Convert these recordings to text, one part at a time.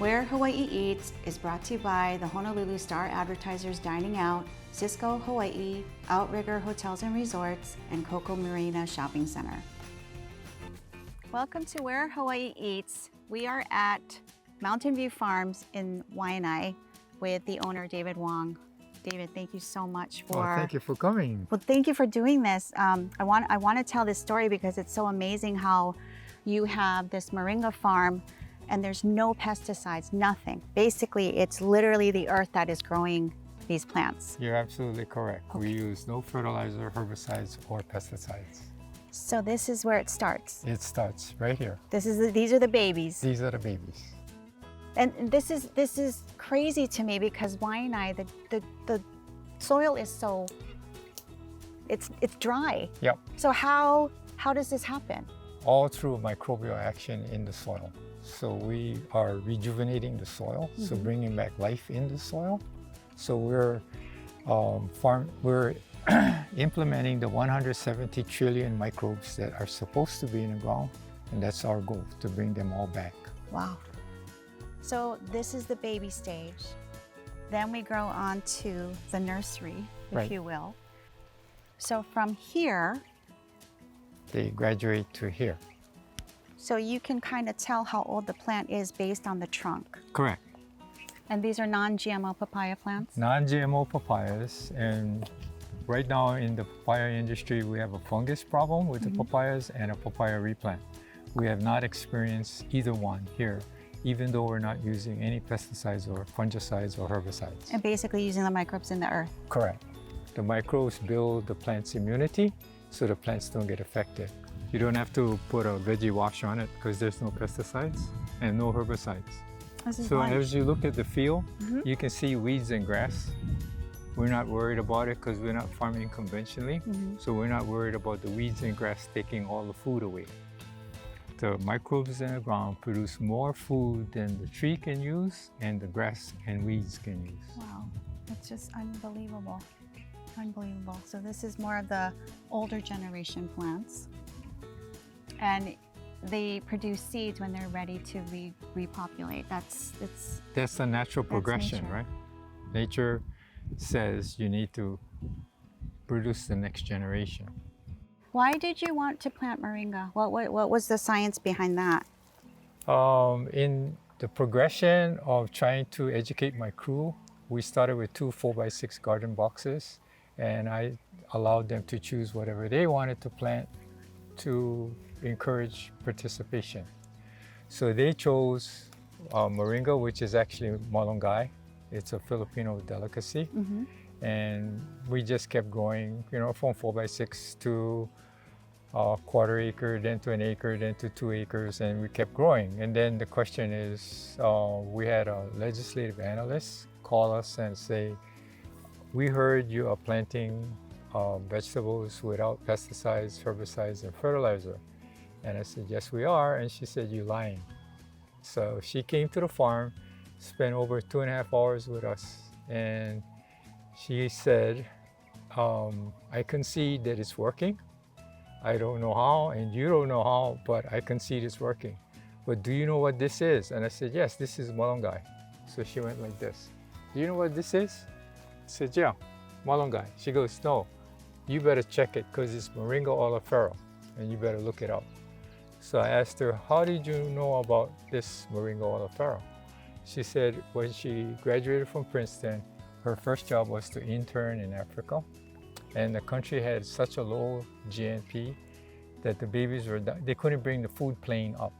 Where Hawaii Eats is brought to you by the Honolulu Star Advertisers Dining Out, Cisco Hawaii, Outrigger Hotels and Resorts, and Coco Marina Shopping Center. Welcome to Where Hawaii Eats. We are at Mountain View Farms in Waianae with the owner, David Wong. David, thank you so much for... Well, thank you for coming. Well, thank you for doing this. I want to tell this story because it's so amazing how you have this Moringa farm and there's no pesticides, nothing. Basically, it's literally the earth that is growing these plants. You're absolutely correct. Okay. We use no fertilizer, herbicides, or pesticides. So this is where it starts. It starts right here. These are the babies. These are the babies. And this is crazy to me because Waianae, the soil is so, it's dry. Yep. So how does this happen? All through microbial action in the soil. So we are rejuvenating the soil, so bringing back life in the soil. So we're implementing the 170 trillion microbes that are supposed to be in the ground, and that's our goal, to bring them all back. Wow. So this is the baby stage. Then we grow on to the nursery, if you will. So from here, they graduate to here. So you can kind of tell how old the plant is based on the trunk. Correct. And these are non-GMO papaya plants? Non-GMO papayas, and right now in the papaya industry we have a fungus problem with the papayas and a papaya replant. We have not experienced either one here, even though we're not using any pesticides or fungicides or herbicides. And basically using the microbes in the earth. Correct. The microbes build the plant's immunity so the plants don't get affected. You don't have to put a veggie wash on it because there's no pesticides and no herbicides. So as you look at the field, you can see weeds and grass. We're not worried about it because we're not farming conventionally. So we're not worried about the weeds and grass taking all the food away. The microbes in the ground produce more food than the tree can use and the grass and weeds can use. Wow, that's just unbelievable. Unbelievable. So this is more of the older generation plants. And they produce seeds when they're ready to repopulate. That's the natural progression, nature. right? Nature says you need to produce the next generation. Why did you want to plant Moringa? What was the science behind that? In the progression of trying to educate my crew, we started with 2 4x6 garden boxes, and I allowed them to choose whatever they wanted to plant to encourage participation. So they chose Moringa, which is actually malunggay. It's a Filipino delicacy. And we just kept growing, you know, from 4x6 to a quarter acre, then to an acre, then to 2 acres, and we kept growing. And then the question is, we had a legislative analyst call us and say, we heard you are planting vegetables without pesticides, herbicides, and fertilizer. And I said, yes, we are. And she said, you're lying. So she came to the farm, spent over 2.5 hours with us. And she said, I concede that it's working. I don't know how, and you don't know how, but I concede it's working. But do you know what this is? And I said, yes, this is malunggay. So she went like this. Do you know what this is? I said, yeah, malunggay. She goes, no, you better check it because it's Moringa oleifera, and you better look it up. So I asked her, how did you know about this Moringa oleifera? She said when she graduated from Princeton, her first job was to intern in Africa. And the country had such a low GNP that the babies they couldn't bring the food plane up.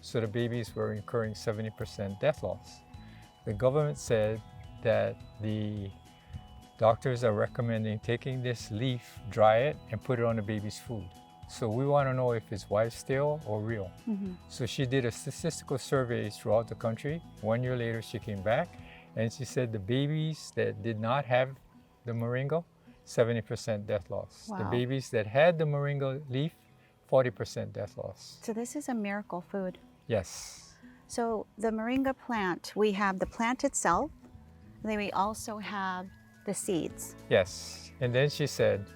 So the babies were incurring 70% death loss. The government said that the doctors are recommending taking this leaf, dry it, and put it on the baby's food. So we want to know if it's wives' tale or real. So she did a statistical survey throughout the country. 1 year later, she came back and she said the babies that did not have the Moringa, 70% death loss. Wow. The babies that had the Moringa leaf, 40% death loss. So this is a miracle food. Yes. So the Moringa plant, we have the plant itself, and then we also have the seeds. Yes. And then she said,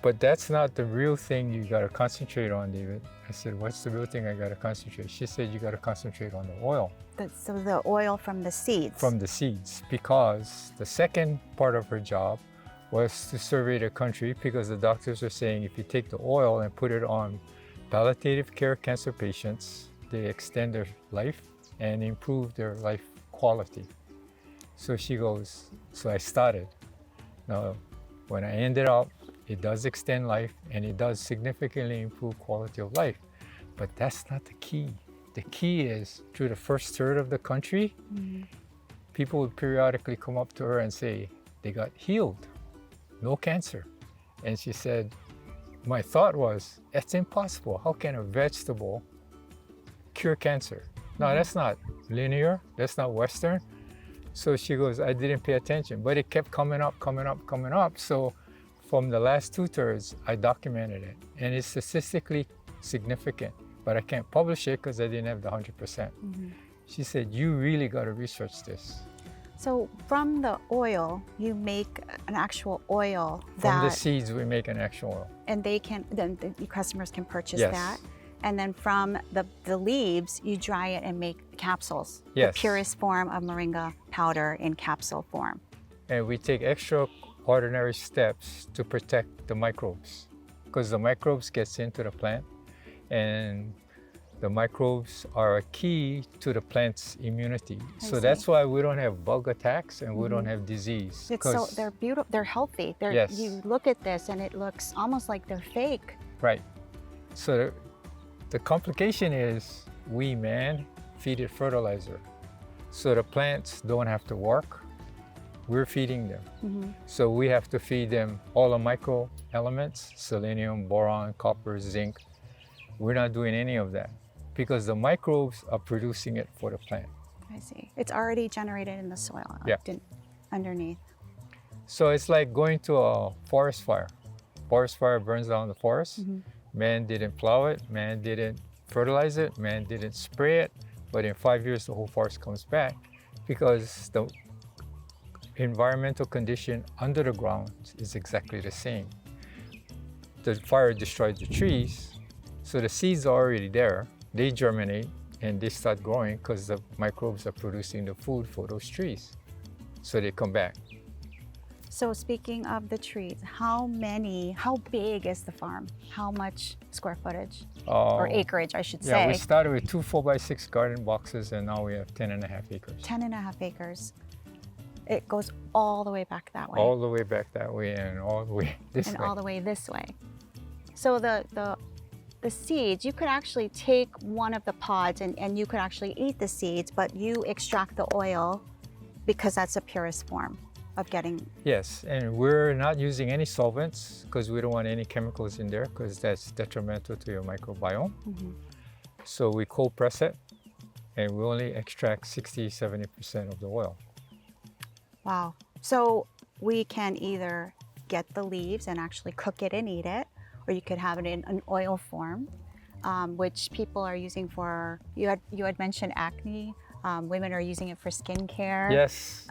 but that's not the real thing you got to concentrate on, David. I said, what's the real thing I got to concentrate? She said, you got to concentrate on the oil. So the oil from the seeds. From the seeds, because the second part of her job was to survey the country, because the doctors are saying if you take the oil and put it on palliative care cancer patients, they extend their life and improve their life quality. So she goes, so I started. Now, when I ended up, it does extend life and it does significantly improve quality of life. But that's not the key. The key is through the first third of the country, people would periodically come up to her and say they got healed, no cancer. And she said, my thought was, that's impossible. How can a vegetable cure cancer? No, that's not linear. That's not Western. So she goes, I didn't pay attention, but it kept coming up. So from the last 2/3, I documented it, and it's statistically significant, but I can't publish it because I didn't have the 100%. She said, you really got to research this. So from the oil, you make an actual oil From the seeds, we make an actual oil. and then the customers can purchase Yes. that. And then from the leaves, you dry it and make capsules. Yes. The purest form of moringa powder in capsule form. And we take extraordinary steps to protect the microbes, because the microbes gets into the plant, and the microbes are a key to the plant's immunity. So see. that's why we don't have bug attacks and we don't have disease. It's so they're beautiful. They're healthy. Yes. You look at this and it looks almost like they're fake. Right. So the complication is we, man, feed it fertilizer. So the plants don't have to work. We're feeding them. So we have to feed them all the micro elements, selenium, boron, copper, zinc. We're not doing any of that because the microbes are producing it for the plant. I see. It's already generated in the soil. Yeah. Underneath. So it's like going to a forest fire. Forest fire burns down the forest. Man didn't plow it, man didn't fertilize it, man didn't spray it, but in 5 years the whole forest comes back because the environmental condition under the ground is exactly the same. The fire destroyed the trees, so the seeds are already there. They germinate and they start growing because the microbes are producing the food for those trees. So they come back. So speaking of the trees, how big is the farm? How much square footage or acreage, I should say? Yeah, we started with 2 4x6 garden boxes and now we have 10.5 acres. 10.5 acres. It goes all the way back that way. All the way back that way and all the way this way. And all the way this way. So the seeds, you could actually take one of the pods and you could actually eat the seeds, but you extract the oil because that's the purest form of getting. Yes, and we're not using any solvents because we don't want any chemicals in there because that's detrimental to your microbiome. So we cold press it and we only extract 60-70% of the oil. Wow. So we can either get the leaves and actually cook it and eat it, or you could have it in an oil form, which people are using for, you had mentioned acne. Women are using it for skincare. Yes.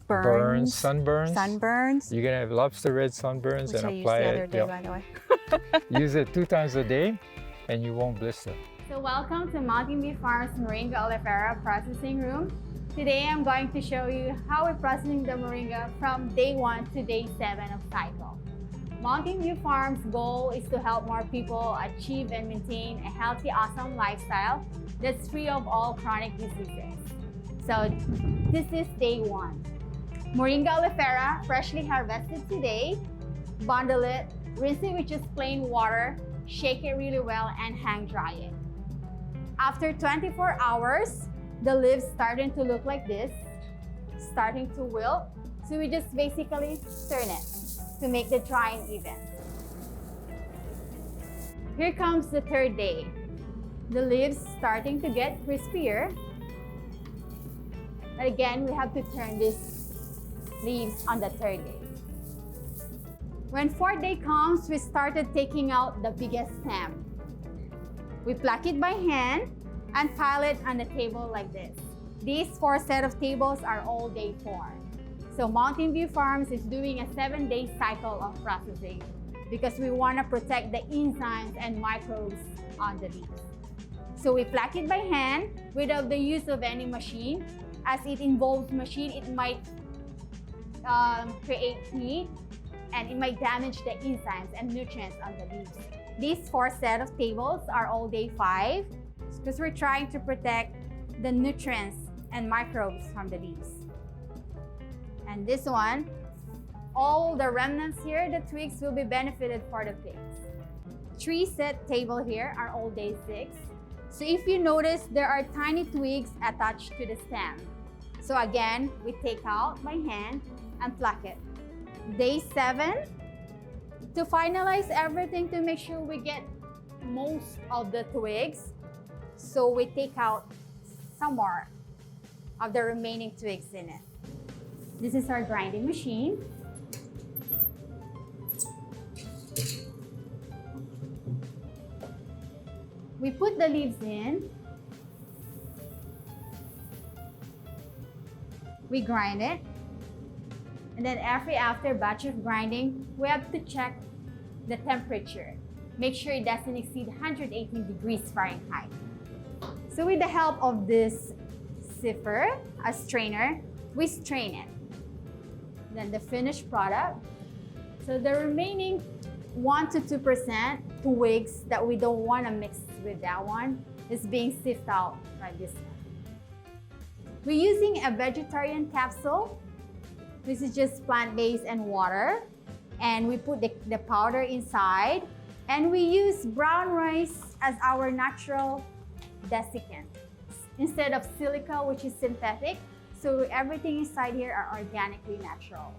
Burns, sunburns. Sunburns. You can have lobster red sunburns Which and I used apply the other it. day, by the way. Use it 2 times a day and you won't blister. So welcome to Mountain View Farms Moringa Oleifera processing room. Today I'm going to show you how we're processing the moringa from day 1 to day 7 of cycle. Mountain View Farms' goal is to help more people achieve and maintain a healthy, awesome lifestyle that's free of all chronic diseases. So this is day 1. Moringa Oleifera, freshly harvested today. Bundle it, rinse it with just plain water, shake it really well, and hang dry it. After 24 hours, the leaves starting to look like this, starting to wilt. So we just basically turn it to make the drying even. Here comes the 3rd day. The leaves starting to get crispier. But again, we have to turn these leaves on the 3rd day. When 4th day comes, we started taking out the biggest stem. We pluck it by hand and pile it on the table like this. These 4 set of tables are all day 4. So Mountain View Farms is doing a 7-day cycle of processing. because we want to protect the enzymes and microbes on the leaves. So we pluck it by hand without the use of any machine. As it involves machine, it might create heat and it might damage the enzymes and nutrients on the leaves. These 4 set of tables are all day 5 because we're trying to protect the nutrients and microbes from the leaves. And this one, all the remnants here, the twigs will be benefited for the pigs. 3 set table here are all day 6. So if you notice, there are tiny twigs attached to the stem. So again, we take out by hand and pluck it. Day 7, to finalize everything to make sure we get most of the twigs. So we take out some more of the remaining twigs in it. This is our grinding machine. We put the leaves in. We grind it. And then after batch of grinding, we have to check the temperature. Make sure it doesn't exceed 118 degrees Fahrenheit. So with the help of this sifter, a strainer, we strain it. Then the finished product. So the remaining 1 to 2% twigs that we don't want to mix with that one is being sifted out like this one. We're using a vegetarian capsule. This is just plant-based and water. And we put the powder inside. And we use brown rice as our natural desiccant instead of silica, which is synthetic. So everything inside here are organically natural.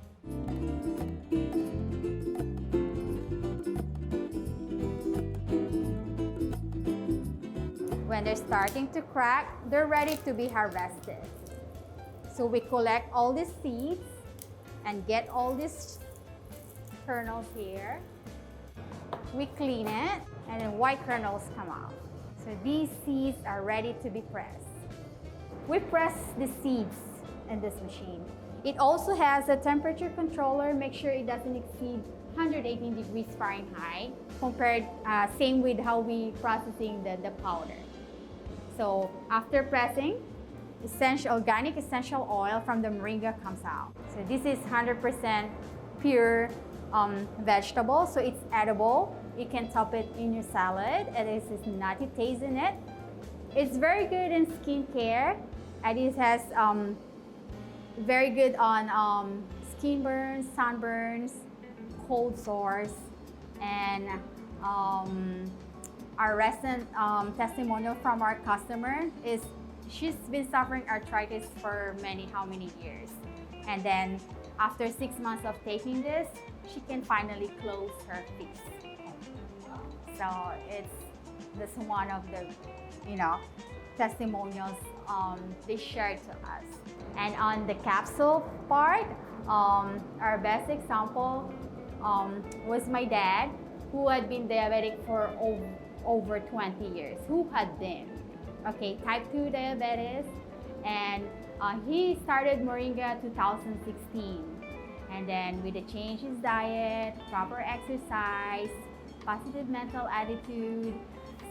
When they're starting to crack, they're ready to be harvested. So we collect all these seeds and get all these kernels here. We clean it and then white kernels come out. So these seeds are ready to be pressed. We press the seeds in this machine. It also has a temperature controller. Make sure it doesn't exceed 118 degrees Fahrenheit compared, same with how we processing the powder. So after pressing, organic essential oil from the moringa comes out. So this is 100% pure vegetable, so it's edible. You can top it in your salad, and it has nutty taste in it. It's very good in skincare, and it has very good on skin burns, sunburns, cold sores, and our recent testimonial from our customer is she's been suffering arthritis for how many years. And then after 6 months of taking this, she can finally close her feet. So this one of the, testimonials they shared to us. And on the capsule part, our best example was my dad, who had been diabetic for over 20 years, type 2 diabetes, and he started Moringa 2016. And then with the change his diet, proper exercise, positive mental attitude,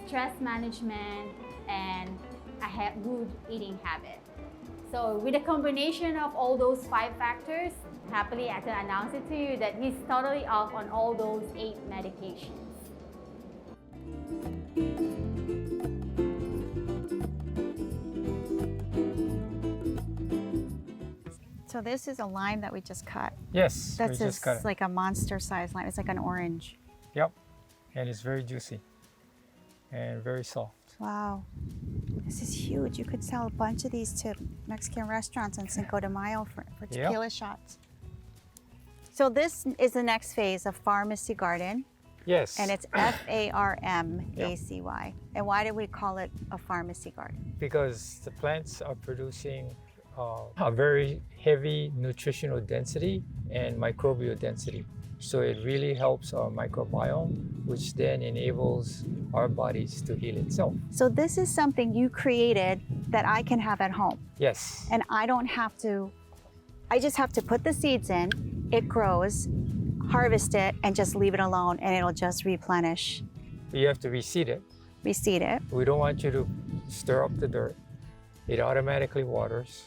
stress management, and a good eating habit. So with a combination of all those 5 factors, happily I can announce it to you that he's totally off on all those 8 medications. So this is a lime that we just cut. Yes, That's we just cut it. like a monster-sized lime. It's like an orange. Yep, and it's very juicy and very soft. Wow, this is huge. You could sell a bunch of these to Mexican restaurants on Cinco de Mayo for tequila shots. So this is the next phase of Pharmacy Garden. Yes. And it's F-A-R-M-A-C-Y. Yep. And why did we call it a pharmacy garden? Because the plants are producing a very heavy nutritional density and microbial density. So it really helps our microbiome, which then enables our bodies to heal itself. So this is something you created that I can have at home. Yes. And I don't have to, I just have to put the seeds in, it grows. harvest it and just leave it alone and it'll just replenish. You have to reseed it. Reseed it. We don't want you to stir up the dirt. It automatically waters.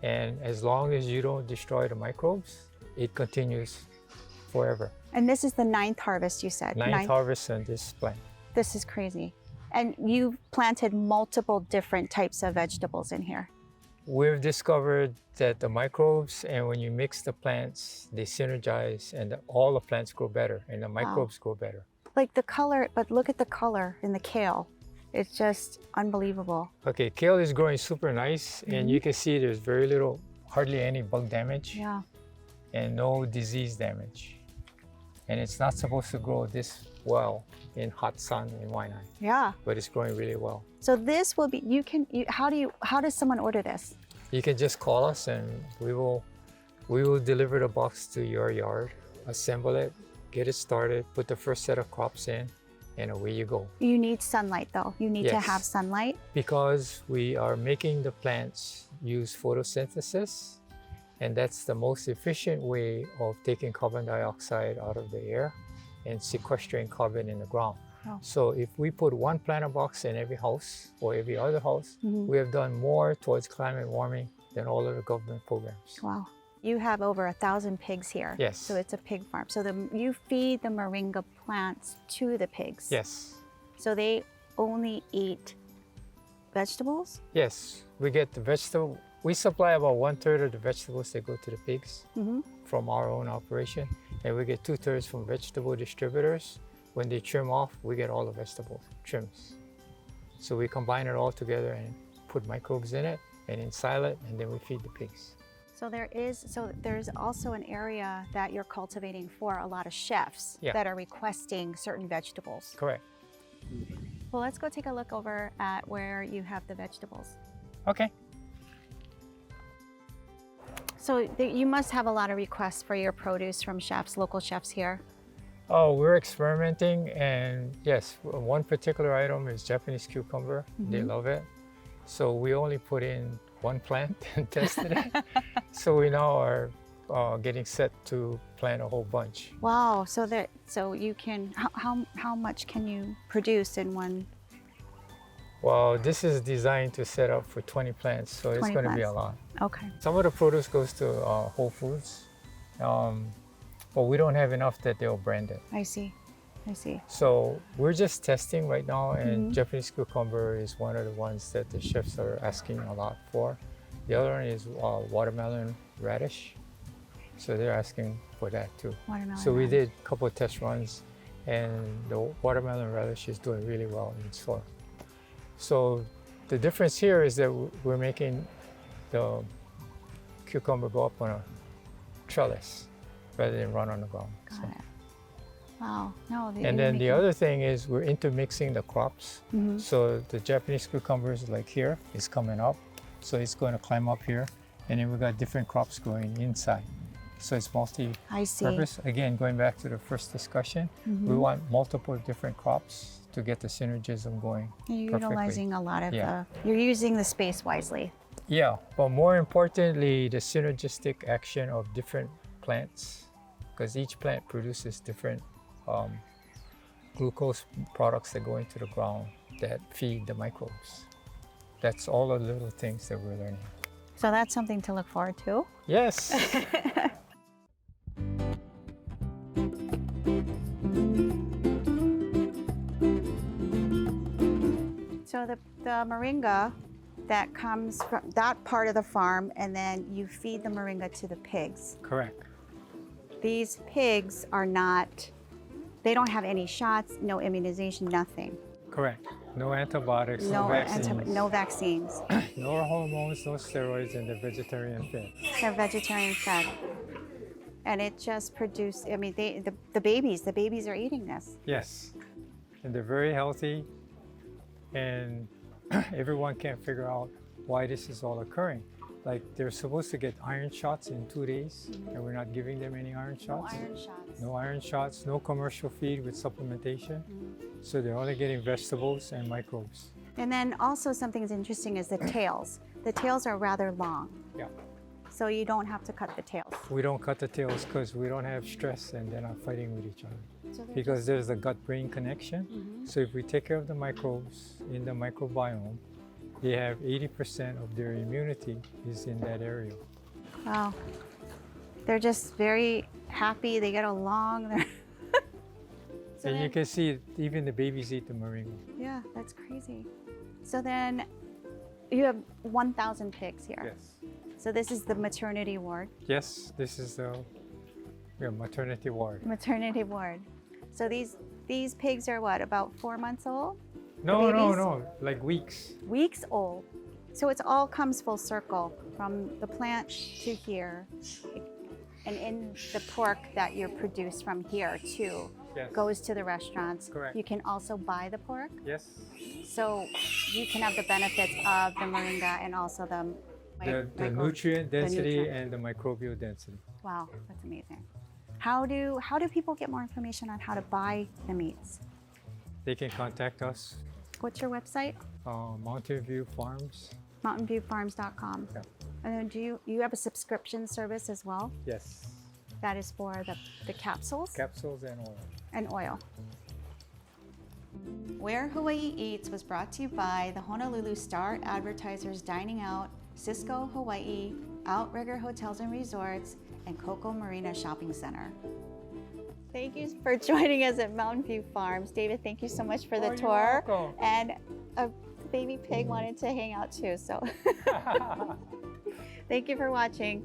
And as long as you don't destroy the microbes, it continues forever. And this is the 9th harvest, you said? Ninth harvest on this plant. This is crazy. And you've planted multiple different types of vegetables in here. We've discovered that the microbes, and when you mix the plants, they synergize and all the plants grow better and the microbes grow better. Like the color, but look at the color in the kale. It's just unbelievable. Okay, kale is growing super nice and you can see there's very little, hardly any bug damage and no disease damage. And it's not supposed to grow this well in hot sun in Waianae. Yeah. But it's growing really well. So this will be, how does someone order this? You can just call us and we will deliver the box to your yard, assemble it, get it started, put the first set of crops in, and away you go. You need sunlight though. You need to have sunlight. Because we are making the plants use photosynthesis, and that's the most efficient way of taking carbon dioxide out of the air and sequestering carbon in the ground. Oh. So if we put one planter box in every house or every other house, we have done more towards climate warming than all of the government programs. Wow. You have over 1,000 pigs here. Yes. So it's a pig farm. So you feed the moringa plants to the pigs. Yes. So they only eat vegetables? Yes. We get the vegetable. We supply about 1/3 of the vegetables that go to the pigs from our own operation. And we get 2/3 from vegetable distributors. When they trim off, we get all the vegetable trims. So we combine it all together and put microbes in it and ensile it, and then we feed the pigs. So there's also an area that you're cultivating for a lot of chefs that are requesting certain vegetables. Correct. Well, let's go take a look over at where you have the vegetables. Okay. So you must have a lot of requests for your produce from chefs, local chefs here. Oh, we're experimenting, and yes, one particular item is Japanese cucumber. They love it. So we only put in one plant and tested it. So we now are getting set to plant a whole bunch. Wow, so you can, how much can you produce in one? Well, this is designed to set up for 20 plants, so it's going to be a lot. Okay. Some of the produce goes to Whole Foods, but we don't have enough that they'll brand it. I see. So we're just testing right now, and Japanese cucumber is one of the ones that the chefs are asking a lot for. The other one is watermelon radish. So they're asking for that too. So we did a couple of test runs, and the watermelon radish is doing really well in soil. So the difference here is that we're making the cucumber go up on a trellis rather than run on the ground. Got it. Wow. No, and then the other thing is we're intermixing the crops. So the Japanese cucumbers, like here, is coming up. So it's going to climb up here. And then we've got different crops growing inside. So it's multi-purpose. Again, going back to the first discussion, we want multiple different crops to get the synergism going. You're utilizing a lot of you're using the space wisely. Yeah, but more importantly, the synergistic action of different plants, because each plant produces different glucose products that go into the ground that feed the microbes. That's all the little things that we're learning. So that's something to look forward to. Yes. So the moringa that comes from that part of the farm, and then you feed the moringa to the pigs. Correct. These pigs are not, they don't have any shots, no immunization, nothing. Correct. No antibiotics, no vaccines. No vaccines. No hormones, no steroids, and they're vegetarian fed. They're vegetarian fed. And it just produced, I mean, the babies are eating this. Yes. And they're very healthy. And everyone can't figure out why this is all occurring. Like, they're supposed to get iron shots in 2 days, and we're not giving them any iron shots. No iron shots. No iron shots, no commercial feed with supplementation. So they're only getting vegetables and microbes. And then also something that's interesting is the tails. The tails are rather long. Yeah. So you don't have to cut the tails. We don't cut the tails because we don't have stress and they're not fighting with each other. So they're Because there's a gut-brain connection. So if we take care of the microbes in the microbiome, they have 80% of their immunity is in that area. wow. They're just very happy. They get along. They're so And you then, can see even the babies eat the moringa. yeah, that's crazy. So then you have 1,000 pigs here. Yes. So this is the maternity ward. Yes, this is the maternity ward. Maternity ward. So these pigs are what, about 4 months old? No, babies? no, like weeks. Weeks old. So it's all comes full circle from the plant to here. And in the pork that you produce from here too Yes. goes to the restaurants. Correct. You can also buy the pork. Yes. So you can have the benefits of the moringa and also the The nutrient density nutrient. and the microbial density. Wow, that's amazing. How do people get more information on how to buy the meats? They can contact us, What's your website? Mountain View Farms. mountainviewfarms.com. Yeah. And then do you have a subscription service as well? Yes. That is for the capsules Capsules and oil. and oil. Where Hawaii Eats was brought to you by the Honolulu Star Advertisers Dining Out, Cisco Hawaii, Outrigger Hotels and Resorts, and Coco Marina Shopping Center. Thank you for joining us at Mountain View Farms. David, thank you so much for the Oh, you're tour. welcome. And a baby pig wanted to hang out too, so thank you for watching.